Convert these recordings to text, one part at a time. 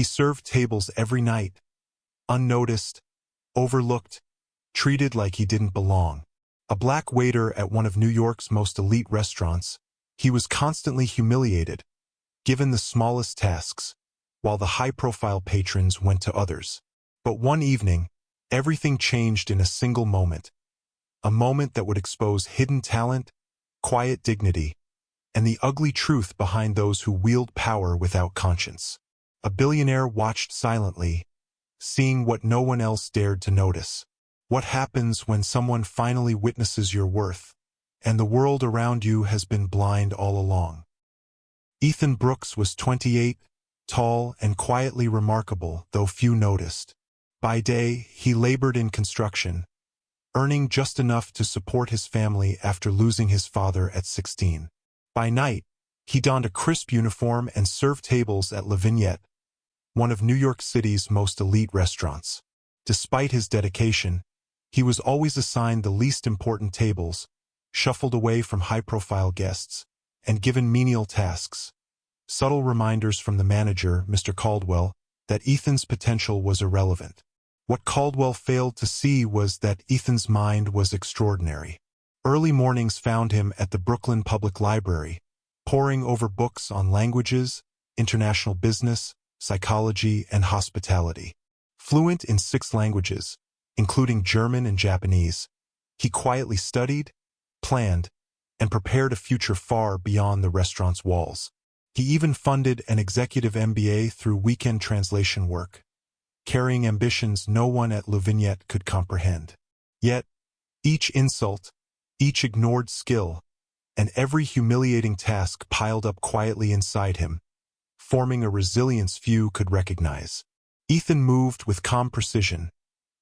He served tables every night, unnoticed, overlooked, treated like he didn't belong. A black waiter at one of New York's most elite restaurants, he was constantly humiliated, given the smallest tasks, while the high-profile patrons went to others. But one evening, everything changed in a single moment. A moment that would expose hidden talent, quiet dignity, and the ugly truth behind those who wield power without conscience. A billionaire watched silently, seeing what no one else dared to notice. What happens when someone finally witnesses your worth, and the world around you has been blind all along? Ethan Brooks was 28, tall and quietly remarkable, though few noticed. By day, he labored in construction, earning just enough to support his family after losing his father at 16. By night, he donned a crisp uniform and served tables at La Vignette, one of New York City's most elite restaurants. Despite his dedication, he was always assigned the least important tables, shuffled away from high-profile guests, and given menial tasks. Subtle reminders from the manager, Mr. Caldwell, that Ethan's potential was irrelevant. What Caldwell failed to see was that Ethan's mind was extraordinary. Early mornings found him at the Brooklyn Public Library, poring over books on languages, international business, psychology, and hospitality. Fluent in 6 languages, including German and Japanese, he quietly studied, planned, and prepared a future far beyond the restaurant's walls. He even funded an executive MBA through weekend translation work, carrying ambitions no one at La Vignette could comprehend. Yet, each insult, each ignored skill, and every humiliating task piled up quietly inside him, forming a resilience few could recognize. Ethan moved with calm precision,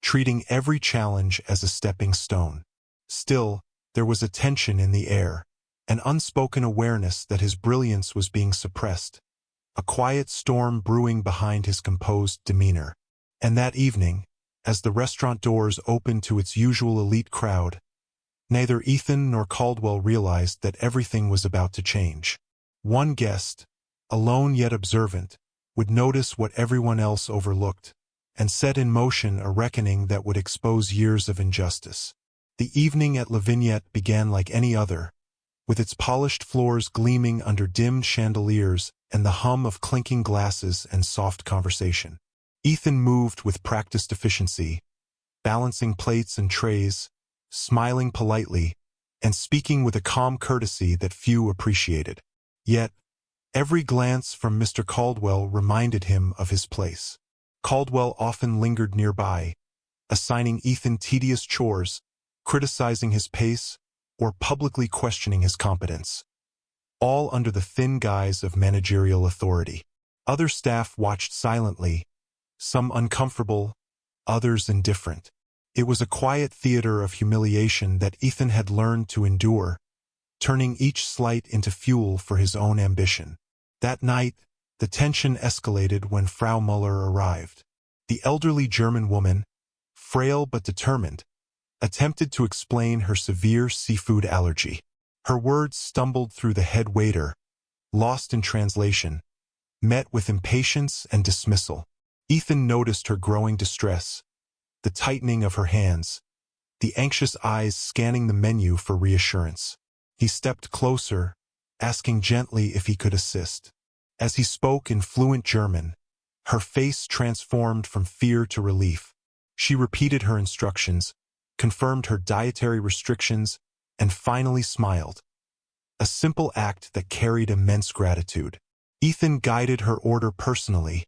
treating every challenge as a stepping stone. Still, there was a tension in the air, an unspoken awareness that his brilliance was being suppressed, a quiet storm brewing behind his composed demeanor. And that evening, as the restaurant doors opened to its usual elite crowd, neither Ethan nor Caldwell realized that everything was about to change. One guest, alone yet observant, would notice what everyone else overlooked, and set in motion a reckoning that would expose years of injustice. The evening at La Vignette began like any other, with its polished floors gleaming under dimmed chandeliers and the hum of clinking glasses and soft conversation. Ethan moved with practiced efficiency, balancing plates and trays, smiling politely, and speaking with a calm courtesy that few appreciated. Yet, every glance from Mr. Caldwell reminded him of his place. Caldwell often lingered nearby, assigning Ethan tedious chores, criticizing his pace, or publicly questioning his competence, all under the thin guise of managerial authority. Other staff watched silently, some uncomfortable, others indifferent. It was a quiet theater of humiliation that Ethan had learned to endure, turning each slight into fuel for his own ambition. That night, the tension escalated when Frau Muller arrived. The elderly German woman, frail but determined, attempted to explain her severe seafood allergy. Her words stumbled through the head waiter, lost in translation, met with impatience and dismissal. Ethan noticed her growing distress, the tightening of her hands, the anxious eyes scanning the menu for reassurance. He stepped closer, asking gently if he could assist. As he spoke in fluent German, her face transformed from fear to relief. She repeated her instructions, confirmed her dietary restrictions, and finally smiled. A simple act that carried immense gratitude. Ethan guided her order personally,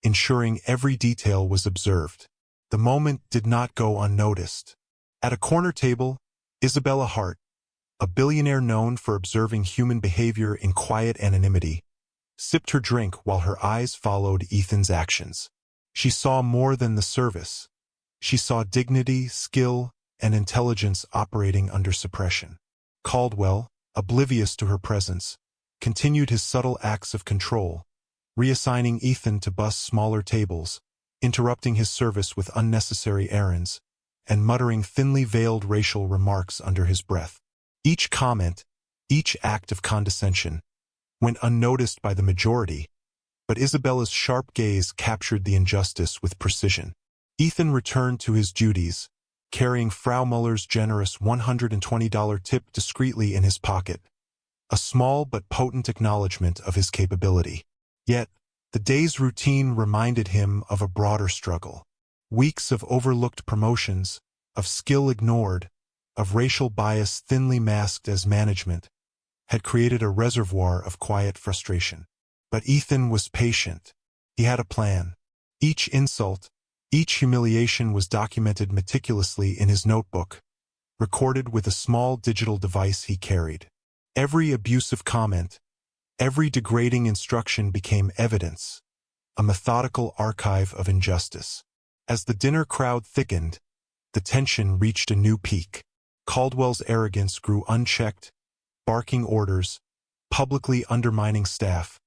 ensuring every detail was observed. The moment did not go unnoticed. At a corner table, Isabella Hart, a billionaire known for observing human behavior in quiet anonymity, sipped her drink while her eyes followed Ethan's actions. She saw more than the service. She saw dignity, skill, and intelligence operating under suppression. Caldwell, oblivious to her presence, continued his subtle acts of control, reassigning Ethan to bus smaller tables, interrupting his service with unnecessary errands, and muttering thinly veiled racial remarks under his breath. Each comment, each act of condescension, went unnoticed by the majority, But Isabella's sharp gaze captured the injustice with precision. Ethan returned to his duties, carrying Frau Muller's generous $120 tip discreetly in his pocket, a small but potent acknowledgement of his capability. Yet, the day's routine reminded him of a broader struggle. Weeks of overlooked promotions, of skill ignored, of racial bias thinly masked as management, had created a reservoir of quiet frustration. But Ethan was patient. He had a plan. Each insult, each humiliation was documented meticulously in his notebook, recorded with a small digital device he carried. Every abusive comment, every degrading instruction became evidence, a methodical archive of injustice. As the dinner crowd thickened, the tension reached a new peak. Caldwell's arrogance grew unchecked, barking orders, publicly undermining staff,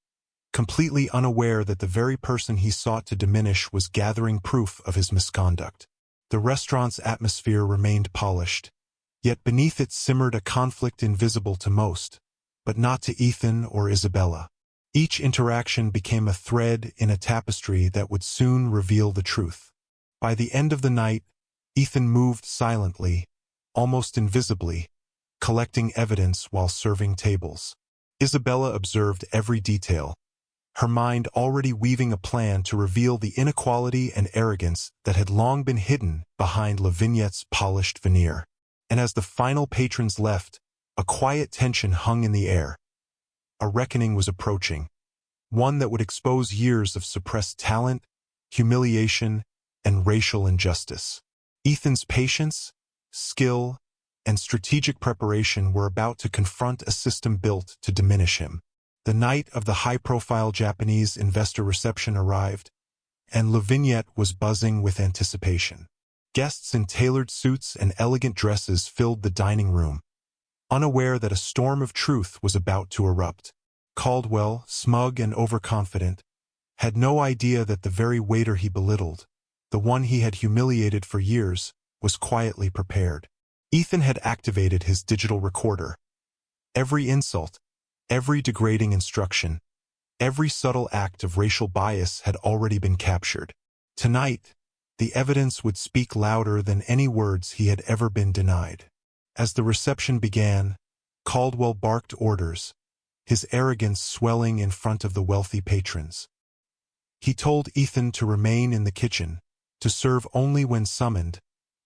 completely unaware that the very person he sought to diminish was gathering proof of his misconduct. The restaurant's atmosphere remained polished, yet beneath it simmered a conflict invisible to most, but not to Ethan or Isabella. Each interaction became a thread in a tapestry that would soon reveal the truth. By the end of the night, Ethan moved silently, almost invisibly, collecting evidence while serving tables. Isabella observed every detail, her mind already weaving a plan to reveal the inequality and arrogance that had long been hidden behind Lavignette's polished veneer. And as the final patrons left, a quiet tension hung in the air. A reckoning was approaching, one that would expose years of suppressed talent, humiliation, and racial injustice. Ethan's patience, skill, and strategic preparation were about to confront a system built to diminish him. The night of the high-profile Japanese investor reception arrived, and Lavignette was buzzing with anticipation. Guests in tailored suits and elegant dresses filled the dining room, unaware that a storm of truth was about to erupt. Caldwell, smug and overconfident, had no idea that the very waiter he belittled, the one he had humiliated for years, was quietly prepared. Ethan had activated his digital recorder. Every insult, every degrading instruction, every subtle act of racial bias had already been captured. Tonight, the evidence would speak louder than any words he had ever been denied. As the reception began, Caldwell barked orders, his arrogance swelling in front of the wealthy patrons. He told Ethan to remain in the kitchen, to serve only when summoned,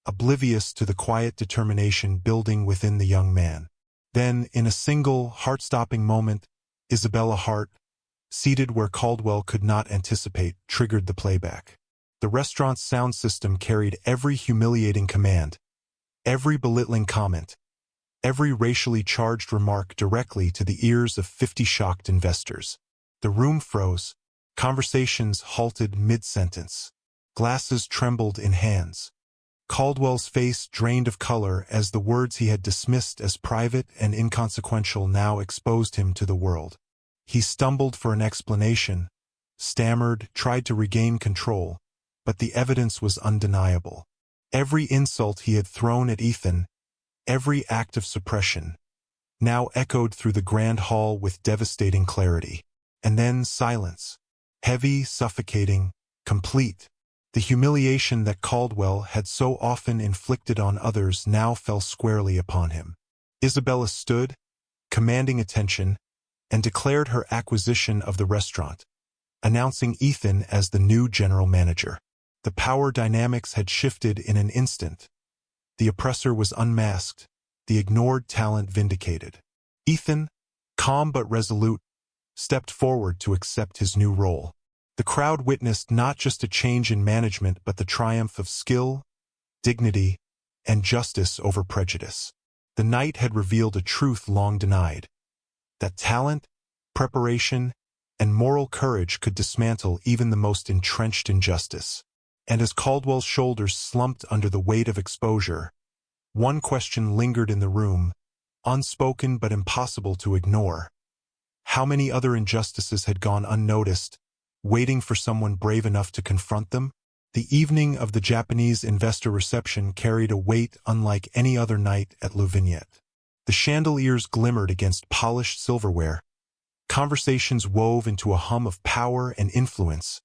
oblivious to the quiet determination building within the young man. Then, in a single, heart-stopping moment, Isabella Hart, seated where Caldwell could not anticipate, triggered the playback. The restaurant's sound system carried every humiliating command, every belittling comment, every racially charged remark directly to the ears of 50 shocked investors. The room froze, conversations halted mid-sentence, glasses trembled in hands. Caldwell's face drained of color as the words he had dismissed as private and inconsequential now exposed him to the world. He stumbled for an explanation, stammered, tried to regain control, but the evidence was undeniable. Every insult he had thrown at Ethan, every act of suppression, now echoed through the grand hall with devastating clarity. And then silence, heavy, suffocating, complete. The humiliation that Caldwell had so often inflicted on others now fell squarely upon him. Isabella stood, commanding attention, and declared her acquisition of the restaurant, announcing Ethan as the new general manager. The power dynamics had shifted in an instant. The oppressor was unmasked, the ignored talent vindicated. Ethan, calm but resolute, stepped forward to accept his new role. The crowd witnessed not just a change in management but the triumph of skill, dignity, and justice over prejudice. The night had revealed a truth long denied, that talent, preparation, and moral courage could dismantle even the most entrenched injustice. And as Caldwell's shoulders slumped under the weight of exposure, one question lingered in the room, unspoken but impossible to ignore. How many other injustices had gone unnoticed, waiting for someone brave enough to confront them? The evening of the Japanese investor reception carried a weight unlike any other night at Lavignette. The chandeliers glimmered against polished silverware, Conversations wove into a hum of power and influence,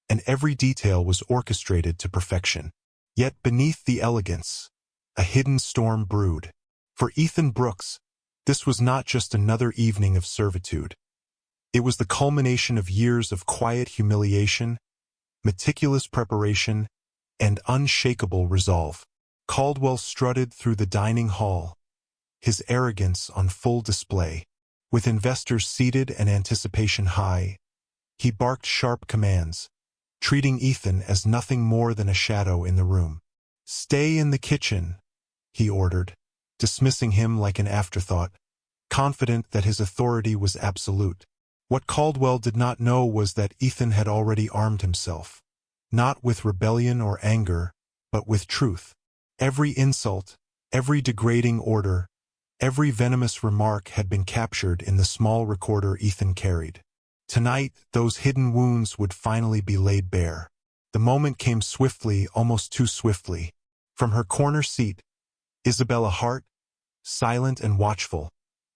and every detail was orchestrated to perfection. Yet beneath the elegance, a hidden storm brewed. For Ethan Brooks, this was not just another evening of servitude. It was the culmination of years of quiet humiliation, meticulous preparation, and unshakable resolve. Caldwell strutted through the dining hall, his arrogance on full display. With investors seated and anticipation high, he barked sharp commands, treating Ethan as nothing more than a shadow in the room. "Stay in the kitchen," he ordered, dismissing him like an afterthought, confident that his authority was absolute. What Caldwell did not know was that Ethan had already armed himself, not with rebellion or anger, but with truth. Every insult, every degrading order, every venomous remark had been captured in the small recorder Ethan carried. Tonight, those hidden wounds would finally be laid bare. The moment came swiftly, almost too swiftly. From her corner seat, Isabella Hart, silent and watchful,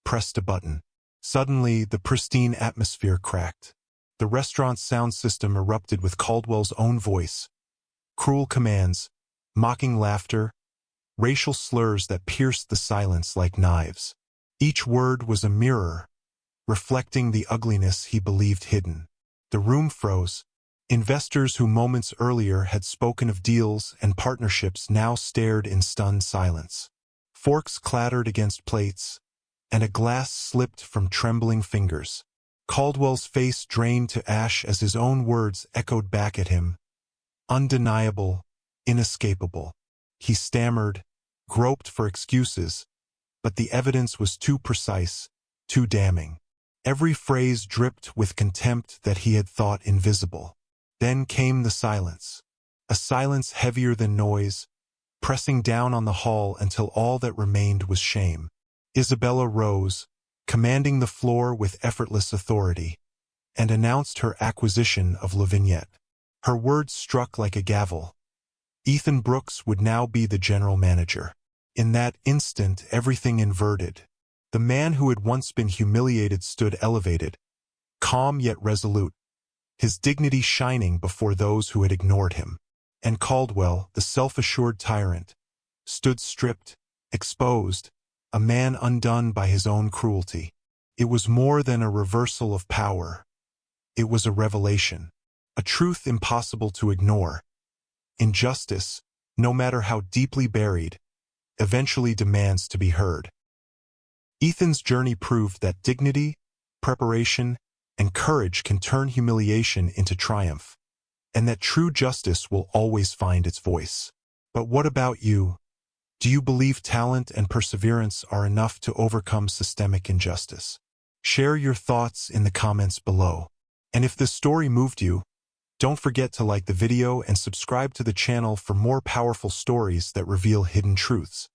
pressed a button. Suddenly, the pristine atmosphere cracked. The restaurant's sound system erupted with Caldwell's own voice. Cruel commands, mocking laughter, racial slurs that pierced the silence like knives. Each word was a mirror, reflecting the ugliness he believed hidden. The room froze. Investors who moments earlier had spoken of deals and partnerships now stared in stunned silence. Forks clattered against plates, and a glass slipped from trembling fingers. Caldwell's face drained to ash as his own words echoed back at him. Undeniable, inescapable. He stammered, groped for excuses, but the evidence was too precise, too damning. Every phrase dripped with contempt that he had thought invisible. Then came the silence, a silence heavier than noise, pressing down on the hall until all that remained was shame. Isabella rose, commanding the floor with effortless authority, and announced her acquisition of La Vignette. Her words struck like a gavel. Ethan Brooks would now be the general manager. In that instant, everything inverted. The man who had once been humiliated stood elevated, calm yet resolute, his dignity shining before those who had ignored him. And Caldwell, the self-assured tyrant, stood stripped, exposed, a man undone by his own cruelty. It was more than a reversal of power. It was a revelation, a truth impossible to ignore. Injustice, no matter how deeply buried, eventually demands to be heard. Ethan's journey proved that dignity, preparation, and courage can turn humiliation into triumph, and that true justice will always find its voice. But what about you? Do you believe talent and perseverance are enough to overcome systemic injustice? Share your thoughts in the comments below. And if this story moved you, don't forget to like the video and subscribe to the channel for more powerful stories that reveal hidden truths.